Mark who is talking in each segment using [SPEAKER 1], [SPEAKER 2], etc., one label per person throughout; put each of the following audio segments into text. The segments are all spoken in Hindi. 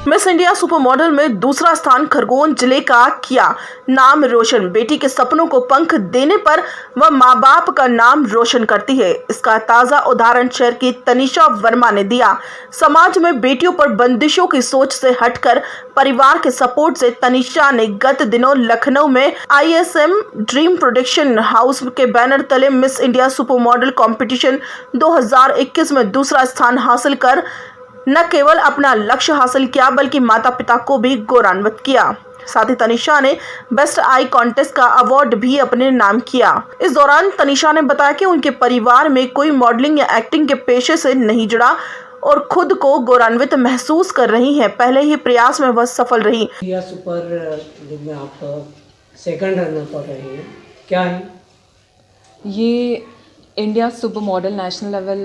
[SPEAKER 1] मिस इंडिया सुपर मॉडल में दूसरा स्थान खरगोन जिले का किया नाम रोशन। बेटी के सपनों को पंख देने पर वह मां बाप का नाम रोशन करती है। इसका ताजा उदाहरण शहर की तनिषा वर्मा ने दिया। समाज में बेटियों पर बंदिशों की सोच से हटकर परिवार के सपोर्ट से तनिषा ने गत दिनों लखनऊ में ISM ड्रीम प्रोडक्शन हाउस के बैनर तले miss India super model competition 2021 में दूसरा स्थान हासिल कर न केवल अपना लक्ष्य हासिल किया बल्कि माता पिता को भी गौरवान्वित किया। साथ ही तनिषा ने बेस्ट आई कॉन्टेस्ट का अवार्ड भी अपने नाम किया। इस दौरान तनिषा ने बताया कि उनके परिवार में कोई मॉडलिंग या एक्टिंग के पेशे से नहीं जुड़ा और खुद को गौरवान्वित महसूस कर रही हैं। पहले ही प्रयास में वह सफल रही।
[SPEAKER 2] इंडिया सुपर लीग में आप सेकंड रनर पर रही हैं, क्या है
[SPEAKER 3] ये? India super model national level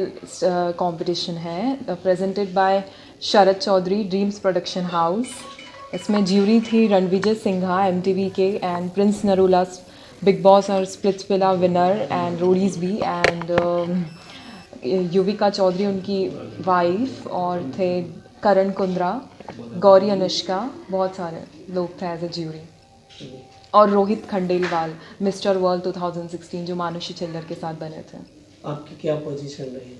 [SPEAKER 3] competition है presented by Sharad Chaudhary dreams production house. इसमें ज्यूरी थी रणविजय सिंघा MTV के and Prince Narula Bigg Boss और स्प्लिट्सविला विनर एंड रोडीज भी एंड युविका चौधरी उनकी वाइफ और थे करण कुंद्रा, गौरी अनुष्का, बहुत सारे लोग थे एज ए ज्यूरी। और रोहित खंडेलवाल मिस्टर वर्ल्ड 2016 जो मानुषी चिल्लर के साथ बने थे।
[SPEAKER 2] आपकी क्या पोजीशन रही है?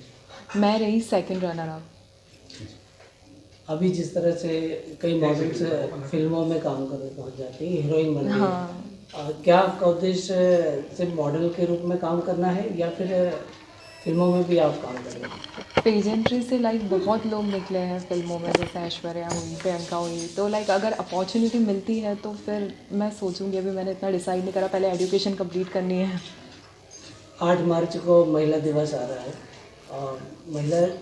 [SPEAKER 3] मैं रही सेकंड रनर अप।
[SPEAKER 2] अभी जिस तरह से कई मॉडल्स फिल्मों में काम करने पहुंच जाती है, हीरोइन बनती है।
[SPEAKER 3] हाँ।
[SPEAKER 2] क्या आपका उद्देश्य सिर्फ मॉडल के रूप में काम करना है या फिर फिल्मों में भी आप काम कर रहे हैं?
[SPEAKER 3] पेजेंट्री से बहुत लोग निकले हैं फिल्मों में, जैसे ऐश्वर्या हुई, प्रियंका हुई। तो अगर अपॉर्चुनिटी मिलती है तो फिर मैं सोचूंगी। अभी मैंने इतना डिसाइड नहीं करा, पहले एजुकेशन कंप्लीट करनी है।
[SPEAKER 2] 8 मार्च को महिला दिवस आ रहा है और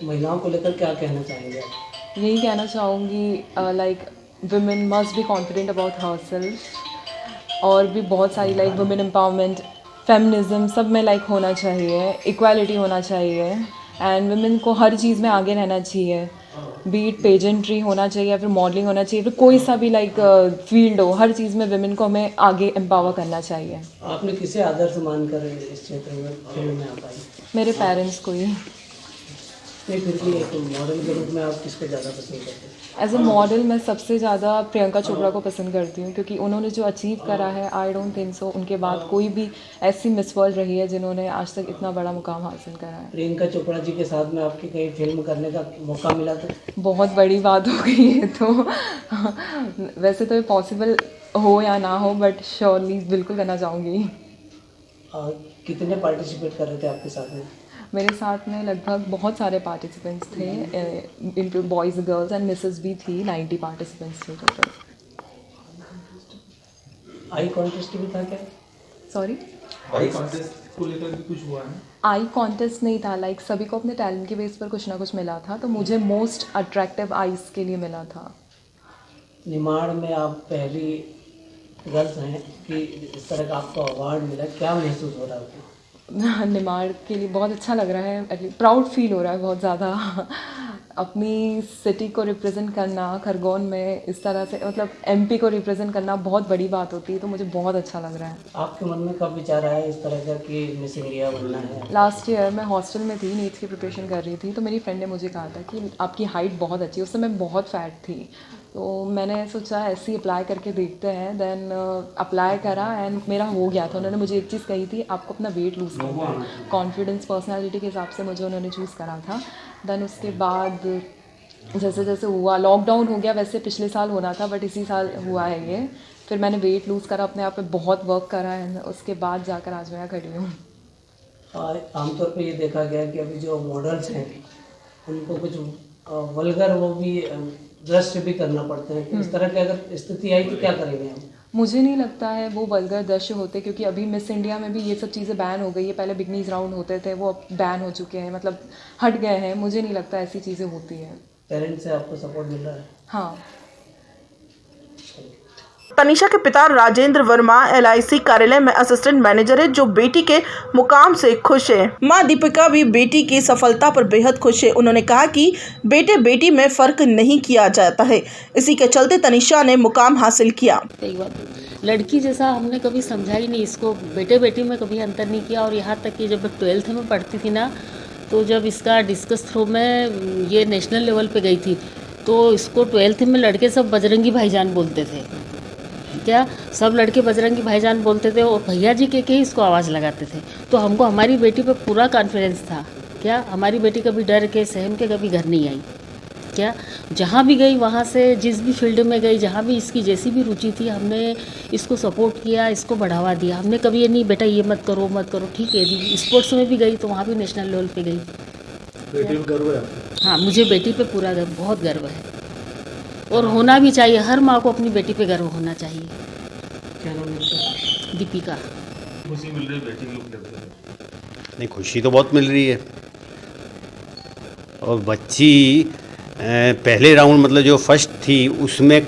[SPEAKER 2] महिलाओं को लेकर क्या कहना चाहेंगे आप?
[SPEAKER 3] यही कहना चाहूँगी women must be confident about herself. और भी बहुत सारी वुमेन एम्पावरमेंट, फेमिनिज्म सब में होना चाहिए, इक्वालिटी होना चाहिए एंड वुमेन को हर चीज़ में आगे रहना चाहिए। बीट पेजेंट्री होना चाहिए या फिर मॉडलिंग होना चाहिए, फिर कोई सा भी फील्ड हो, हर चीज़ में वुमेन को हमें आगे एम्पावर करना चाहिए।
[SPEAKER 2] आपने किसे आदर्श मानकर इस क्षेत्र में फील्ड में आ पाई?
[SPEAKER 3] मेरे पेरेंट्स को ही।
[SPEAKER 2] नहीं, फिर भी एक मॉडल के रूप में आप किसको ज़्यादा पसंद करते हैं?
[SPEAKER 3] एज ए मॉडल मैं सबसे ज़्यादा प्रियंका चोपड़ा को पसंद करती हूँ, क्योंकि उन्होंने जो अचीव करा है आई डोंट थिंक सो उनके बाद कोई भी ऐसी मिस वर्ल्ड रही है जिन्होंने आज तक इतना बड़ा मुकाम हासिल करा है।
[SPEAKER 2] प्रियंका चोपड़ा जी के साथ में आपकी कहीं फिल्म करने का मौका मिला था?
[SPEAKER 3] बहुत बड़ी बात हो गई है तो वैसे तो ये पॉसिबल हो या ना हो, बट श्योरली बिल्कुल करना चाहूँगी।
[SPEAKER 2] कितने पार्टिसिपेट कर रहे थे आपके साथ में?
[SPEAKER 3] मेरे साथ में लगभग बहुत सारे पार्टिसिपेंट्स थे, into boys girls and Mrs भी थी। 90 पार्टिसिपेंट्स थे टोटल।
[SPEAKER 2] आई कॉन्टेस्ट भी था क्या?
[SPEAKER 3] सॉरी,
[SPEAKER 4] आई कॉन्टेस्ट को लेकर भी कुछ हुआ है?
[SPEAKER 3] आई कॉन्टेस्ट नहीं था। सभी को अपने टैलेंट के बेस पर कुछ ना कुछ मिला था, तो मुझे मोस्ट अट्रैक्टिव आइज के लिए मिला था।
[SPEAKER 2] निमाड़ में आप पहली गर्ल्स हैं कि इस तरह का आपको अवार्ड मिला, क्या महसूस हो रहा है?
[SPEAKER 3] निमाड़ के लिए बहुत अच्छा लग रहा है, प्राउड फील हो रहा है बहुत ज़्यादा। अपनी सिटी को रिप्रेजेंट करना खरगोन में इस तरह से, MP को रिप्रेजेंट करना बहुत बड़ी बात होती है, तो मुझे बहुत अच्छा लग रहा है।
[SPEAKER 2] आपके मन में कब विचार आया इस तरह का कि मिस इंडिया बनना है?
[SPEAKER 3] लास्ट ईयर मैं हॉस्टल में थी, नीट्स की प्रिपरेशन कर रही थी, तो मेरी फ्रेंड ने मुझे कहा था कि आपकी हाइट बहुत अच्छी है। उस समय बहुत फैट थी, तो मैंने सोचा ऐसे ही अप्लाई करके देखते हैं। देन अप्लाई करा एंड मेरा हो गया था। उन्होंने मुझे एक चीज़ कही थी, आपको अपना वेट लूज़ करना है। कॉन्फिडेंस पर्सनालिटी के हिसाब से मुझे उन्होंने चूज़ करा था। देन उसके बाद जैसे जैसे हुआ, लॉकडाउन हो गया, वैसे पिछले साल होना था बट इसी साल हुआ है ये। फिर मैंने वेट लूज़ करा, अपने आप पे बहुत वर्क करा है, उसके बाद जाकर आज मैं खड़ी हूँ।
[SPEAKER 2] आमतौर पे ये देखा गया कि अभी जो मॉडल्स हैं उनको कुछ वल्गर वो भी दृश्य भी करना पड़ते हैं। इस तरह की अगर स्थिति आई तो क्या करेंगे हम?
[SPEAKER 3] मुझे नहीं लगता है वो वल्गर दृश्य होते, क्योंकि अभी मिस इंडिया में भी ये सब चीज़ें बैन हो गई है। पहले बिगनीज राउंड होते थे, वो अब बैन हो चुके हैं, हट गए हैं। मुझे नहीं लगता ऐसी चीज़ें होती हैं।
[SPEAKER 2] पेरेंट्स से आपको सपोर्ट मिल रहा है?
[SPEAKER 3] हाँ।
[SPEAKER 1] तनिषा के पिता राजेंद्र वर्मा LIC कार्यालय में असिस्टेंट मैनेजर है, जो बेटी के मुकाम से खुश है। मां दीपिका भी बेटी की सफलता पर बेहद खुश है। उन्होंने कहा कि बेटे बेटी में फर्क नहीं किया जाता है, इसी के चलते तनिषा ने मुकाम हासिल किया।
[SPEAKER 5] लड़की जैसा हमने कभी समझा ही नहीं इसको, बेटे बेटी में कभी अंतर नहीं किया। और यहाँ तक कि जब मैं 12th में पढ़ती थी ना, तो जब इसका डिस्कस थ्रू में ये नेशनल लेवल पे गई थी, तो इसको 12th में लड़के सब बजरंगी भाईजान बोलते थे। क्या सब लड़के बजरंगी भाईजान बोलते थे और भैया जी के ही इसको आवाज़ लगाते थे। तो हमको हमारी बेटी पे पूरा कॉन्फिडेंस था। क्या हमारी बेटी कभी डर के सहम के कभी घर नहीं आई। क्या जहाँ भी गई वहाँ से जिस भी फील्ड में गई, जहाँ भी इसकी जैसी भी रुचि थी, हमने इसको सपोर्ट किया, इसको बढ़ावा दिया। हमने कभी ये नहीं बेटा ये मत करो मत करो, ठीक है। स्पोर्ट्स में भी गई तो वहाँ भी नेशनल लेवल पे गई।
[SPEAKER 6] बेटी पे गर्व है आपको?
[SPEAKER 5] हाँ, मुझे बेटी पे पूरा गर्व, बहुत गर्व है और होना भी चाहिए। हर माँ को अपनी बेटी पे गर्व होना चाहिए।
[SPEAKER 2] क्या नाम है इसका?
[SPEAKER 5] दीपिका।
[SPEAKER 4] खुशी मिल रही है बेटी की उपलब्धि में।
[SPEAKER 7] नहीं, खुशी तो बहुत मिल रही है। और बच्ची पहले राउंड मतलब जो फर्स्ट थी उसमें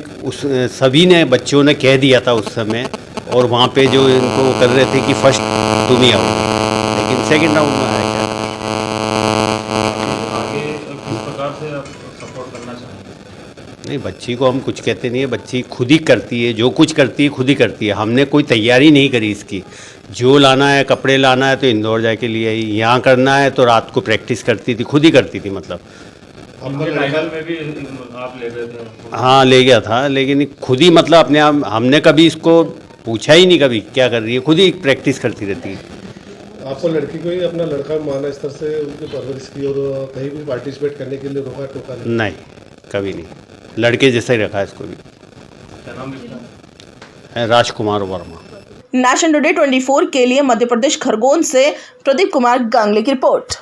[SPEAKER 7] सभी ने बच्चों ने कह दिया था उस समय, और वहाँ पे जो इनको कर रहे थे कि फर्स्ट तुम ही आओ, लेकिन सेकंड राउंड में आया क्या।
[SPEAKER 4] आगे किस प्रकार से आप सपोर्ट करना चाहेंगे?
[SPEAKER 7] नहीं, बच्ची को हम कुछ कहते नहीं है, बच्ची खुद ही करती है, जो कुछ करती है खुद ही करती है। हमने कोई तैयारी नहीं करी इसकी। जो लाना है, कपड़े लाना है तो इंदौर जाके लिए आई, यहाँ करना है तो रात को प्रैक्टिस करती थी, खुद ही करती थी। मतलब
[SPEAKER 4] उनके टाइटल में भी आप ले गए थे उनको?
[SPEAKER 7] हाँ, ले गया था, लेकिन खुद ही मतलब अपने आप, हमने कभी इसको पूछा ही नहीं कभी क्या कर रही है, खुद ही प्रैक्टिस करती रहती है।
[SPEAKER 6] आपको लड़की को ही अपना लड़का माना, इस तरह से उनकी परवरिश की और कहीं भी पार्टिसिपेट करने के लिए रोका टोका
[SPEAKER 7] नहीं, कभी नहीं, लड़के जैसा ही रखा है इसको भी।
[SPEAKER 4] क्या नाम लिखा
[SPEAKER 7] है राजकुमार वर्मा।
[SPEAKER 1] नेशन टुडे 24 के लिए मध्य प्रदेश खरगोन से प्रदीप कुमार गांगले की रिपोर्ट।